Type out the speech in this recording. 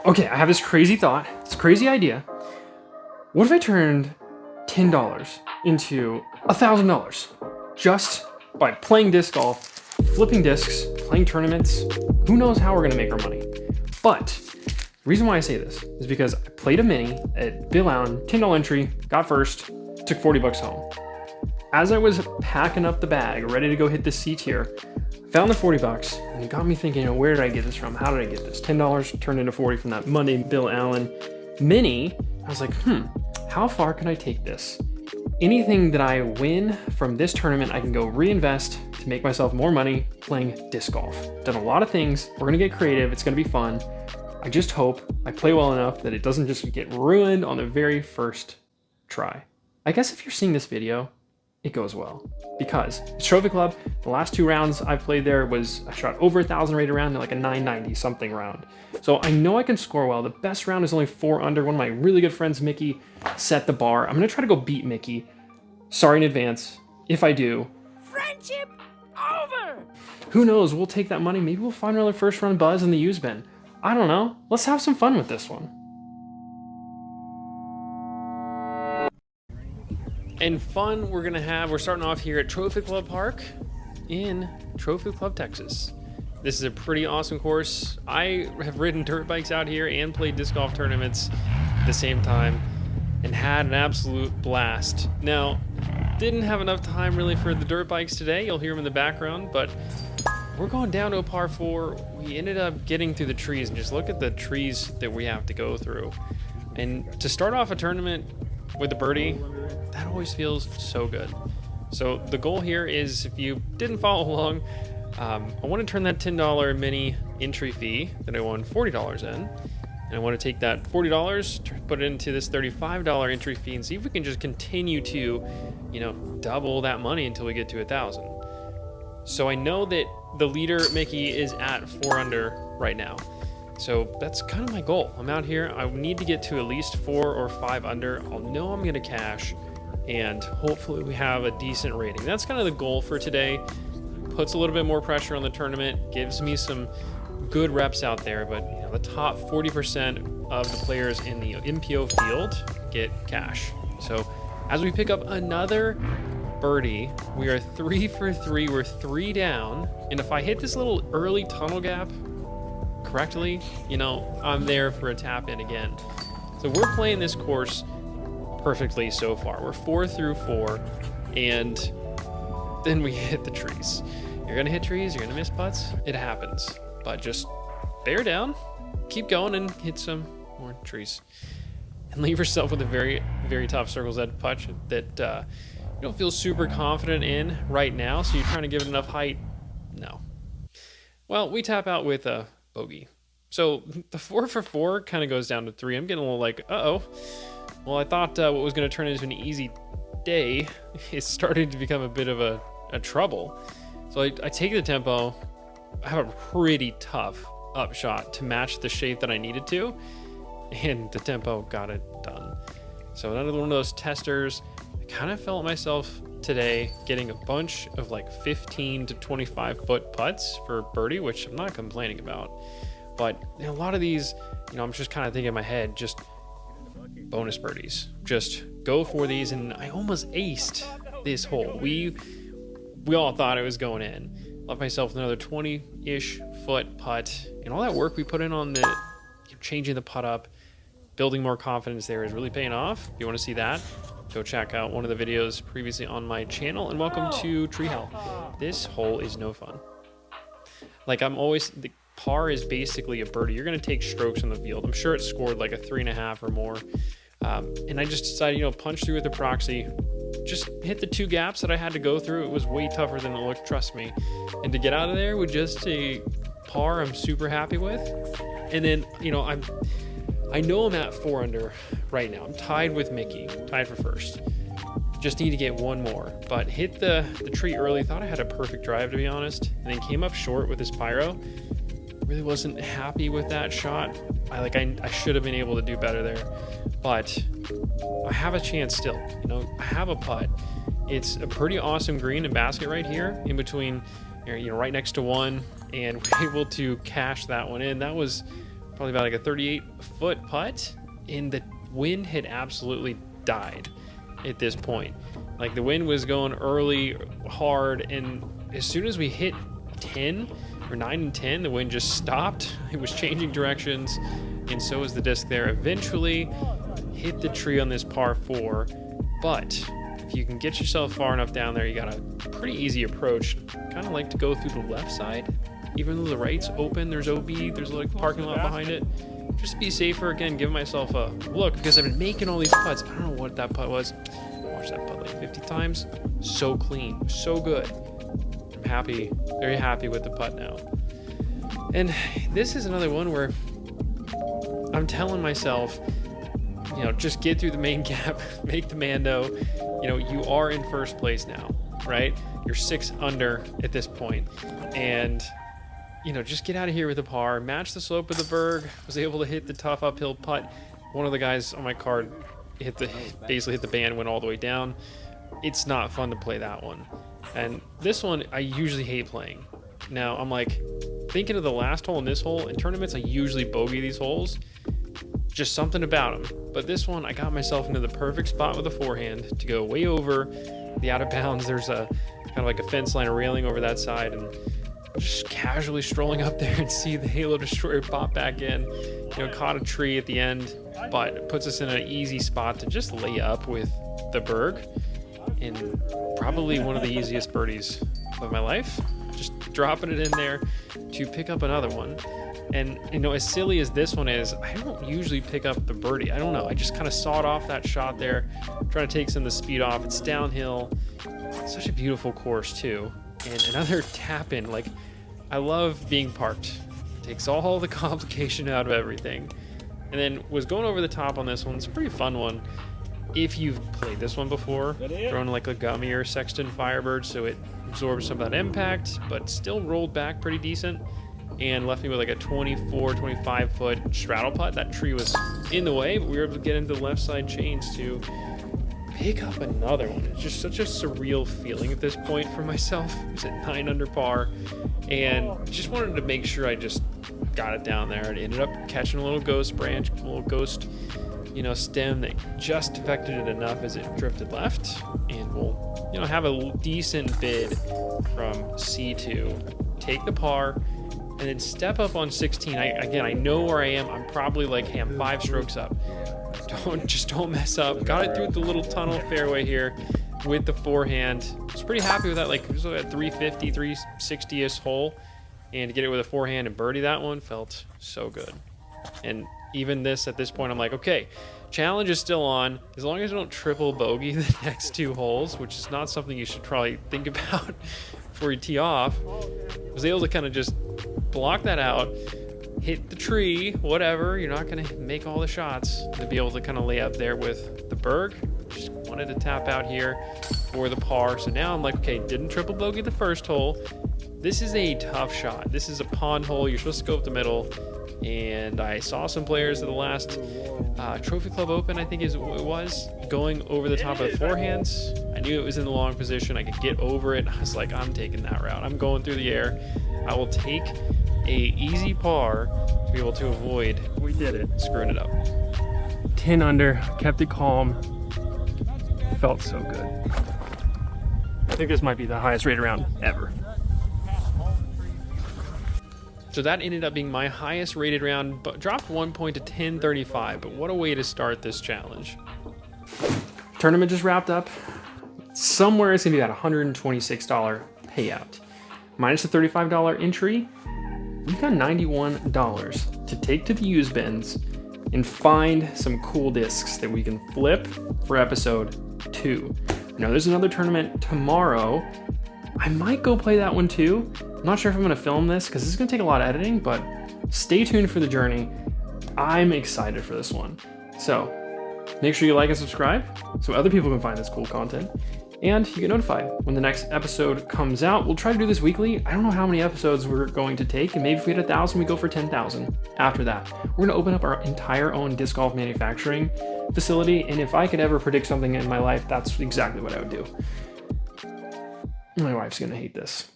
Okay, I have this crazy thought, this crazy idea. What if I turned $10 into $1,000 just by playing disc golf, flipping discs, playing tournaments? Who knows how we're gonna make our money? But the reason why I say this is because I played a mini at Bill Allen, $10 entry, got first, took 40 bucks home. As I was packing up the bag, ready to go hit the C tier, I found the 40 bucks and it got me thinking, where did I get this from? How did I get this? $10 turned into 40 from that Monday Bill Allen mini. I was like, how far can I take this? Anything that I win from this tournament, I can go reinvest to make myself more money playing disc golf. Done a lot of things. We're gonna get creative. It's gonna be fun. I just hope I play well enough that it doesn't just get ruined on the very first try. I guess if you're seeing this video, it goes well because it's Trophy Club. The last 2 rounds I played there was, I shot over 1,000 rated round and like a 990 something round. So I know I can score well. The best round is only 4 under. One of my really good friends, Mickey, set the bar. I'm gonna try to go beat Mickey. Sorry in advance. If I do, friendship over. Who knows? We'll take that money. Maybe we'll find another first run buzz in the used bin. I don't know. Let's have some fun with this one. And fun we're starting off here at Trophy Club Park in Trophy Club, Texas. This is a pretty awesome course. I have ridden dirt bikes out here and played disc golf tournaments at the same time and had an absolute blast. Now, didn't have enough time really for the dirt bikes today. You'll hear them in the background, but we're going down to a par 4. We ended up getting through the trees, and just look at the trees that we have to go through. And to start off a tournament with a birdie, that always feels so good. So the goal here is, if you didn't follow along, I want to turn that $10 mini entry fee that I won $40 in, and I want to take that $40, put it into this $35 entry fee, and see if we can just continue to, double that money until we get to 1,000. So I know that the leader, Mickey, is at 4 under right now. So that's kind of my goal. I'm out here. I need to get to at least 4 or 5 under. I'll know I'm going to cash, and hopefully we have a decent rating. That's kind of the goal for today. Puts a little bit more pressure on the tournament, gives me some good reps out there, but the top 40% of the players in the MPO field get cash. So as we pick up another birdie, we are 3 for 3. We're 3 down, and if I hit this little early tunnel gap correctly, I'm there for a tap in again. So we're playing this course perfectly so far. We're 4 through 4, and then we hit the trees. You're gonna hit trees, you're gonna miss putts. It happens, but just bear down, keep going, and hit some more trees, and leave yourself with a very, very tough circles edge putt that you don't feel super confident in right now. So you're trying to give it enough height. No. Well, we tap out with a bogey. So the 4 for 4 kind of goes down to 3. I'm getting a little like, uh-oh. Well, I thought what was going to turn into an easy day is starting to become a bit of a trouble. So I take the tempo. I have a pretty tough upshot to match the shape that I needed to, and the tempo got it done. So another one of those testers. I kind of felt myself today getting a bunch of like 15 to 25 foot putts for birdie, which I'm not complaining about. But a lot of these, I'm just kind of thinking in my head, just bonus birdies. Just go for these, and I almost aced this hole. We all thought it was going in. Left myself another 20-ish foot putt, and all that work we put in on the changing the putt up, building more confidence there is really paying off. If you want to see that, go check out one of the videos previously on my channel, and welcome to Tree Hell. This hole is no fun. Like, the par is basically a birdie. You're going to take strokes on the field. I'm sure it scored like a 3.5 or more. And I just decided, punch through with the Proxy, just hit the 2 gaps that I had to go through. It was way tougher than it looked, trust me. And to get out of there with just a par, I'm super happy with. And then, I know I'm at 4 under right now. I'm tied with Mickey, tied for first. Just need to get one more, but hit the tree early. Thought I had a perfect drive, to be honest, and then came up short with this Pyro. Really wasn't happy with that shot. I should have been able to do better there, but I have a chance still. I have a putt. It's a pretty awesome green and basket right here in between, right next to one, and we're able to cash that one in. That was probably about like a 38-foot putt, and the wind had absolutely died at this point. Like the wind was going early, hard, and as soon as we hit 10 or 9 and 10, the wind just stopped. It was changing directions, and so was the disc there. Eventually hit the tree on this par 4, but if you can get yourself far enough down there, you got a pretty easy approach. Kind of like to go through the left side, even though the right's open. There's OB, there's like a parking lot behind it. Just to be safer, again, give myself a look, because I've been making all these putts. I don't know what that putt was. Watched that putt like 50 times. So clean, so good. I'm happy, very happy with the putt now. And this is another one where I'm telling myself, you know, just get through the main gap, make the Mando. You know, you are in first place now, right? You're 6 under at this point. And, you know, just get out of here with a par, match the slope of the Berg, was able to hit the tough uphill putt. One of the guys on my card basically hit the band, went all the way down. It's not fun to play that one. And this one, I usually hate playing. Now, I'm like, thinking of the last hole and this hole, in tournaments, I usually bogey these holes. Just something about them. But this one, I got myself into the perfect spot with a forehand to go way over the out of bounds. There's a kind of like a fence line, a railing over that side, and just casually strolling up there and see the Halo Destroyer pop back in. You know, caught a tree at the end, but it puts us in an easy spot to just lay up with the Berg, and probably one of the easiest birdies of my life. Just dropping it in there to pick up another one. And, you know, as silly as this one is, I don't usually pick up the birdie. I don't know. I just kind of sawed off that shot there, trying to take some of the speed off. It's downhill. It's such a beautiful course, too. And another tap in. Like, I love being parked. It takes all the complication out of everything. And then was going over the top on this one. It's a pretty fun one. If you've played this one before, thrown like a gummier Sexton Firebird, so it absorbs some of that impact, but still rolled back pretty decent. And left me with like a 24, 25 foot straddle putt. That tree was in the way, but we were able to get into the left side chains to pick up another one. It's just such a surreal feeling at this point for myself. I was at 9 under par and just wanted to make sure I just got it down there. It ended up catching a little ghost branch, a little ghost, you know, stem that just defected it enough as it drifted left. And we'll, you know, have a decent bid from C2, take the par, and then step up on 16. Again, I know where I am. I'm probably like, hey, I'm 5 strokes up. Don't mess up. Got it through the little tunnel fairway here with the forehand. I was pretty happy with that. Like, it was at 350, 360-ish hole. And to get it with a forehand and birdie that one felt so good. And even this, at this point, I'm like, okay, challenge is still on. As long as I don't triple bogey the next 2 holes, which is not something you should probably think about before you tee off, I was able to kind of just block that out, hit the tree, whatever. You're not going to make all the shots to be able to kind of lay up there with the Berg. Just wanted to tap out here for the par. So now I'm like, okay, didn't triple bogey the first hole. This is a tough shot. This is a pond hole. You're supposed to go up the middle. And I saw some players at the last Trophy Club Open, I think it was, going over the top of the forehands. I knew it was in the long position. I could get over it. I was like, I'm taking that route. I'm going through the air. I will take a easy par to be able to avoid screwing it up. 10 under, kept it calm. Felt so good. I think this might be the highest rated round ever. So that ended up being my highest rated round, but dropped 1 point to 1035. But what a way to start this challenge. Tournament just wrapped up. Somewhere it's gonna be about $126 payout. Minus the $35 entry, we've got $91 to take to the use bins and find some cool discs that we can flip for episode 2. Now there's another tournament tomorrow. I might go play that one too. I'm not sure if I'm gonna film this because this is gonna take a lot of editing, but stay tuned for the journey. I'm excited for this one. So make sure you like and subscribe so other people can find this cool content. And you get notified when the next episode comes out. We'll try to do this weekly. I don't know how many episodes we're going to take, and maybe if we hit 1,000, we go for 10,000 after that. We're gonna open up our entire own disc golf manufacturing facility, and if I could ever predict something in my life, that's exactly what I would do. My wife's gonna hate this.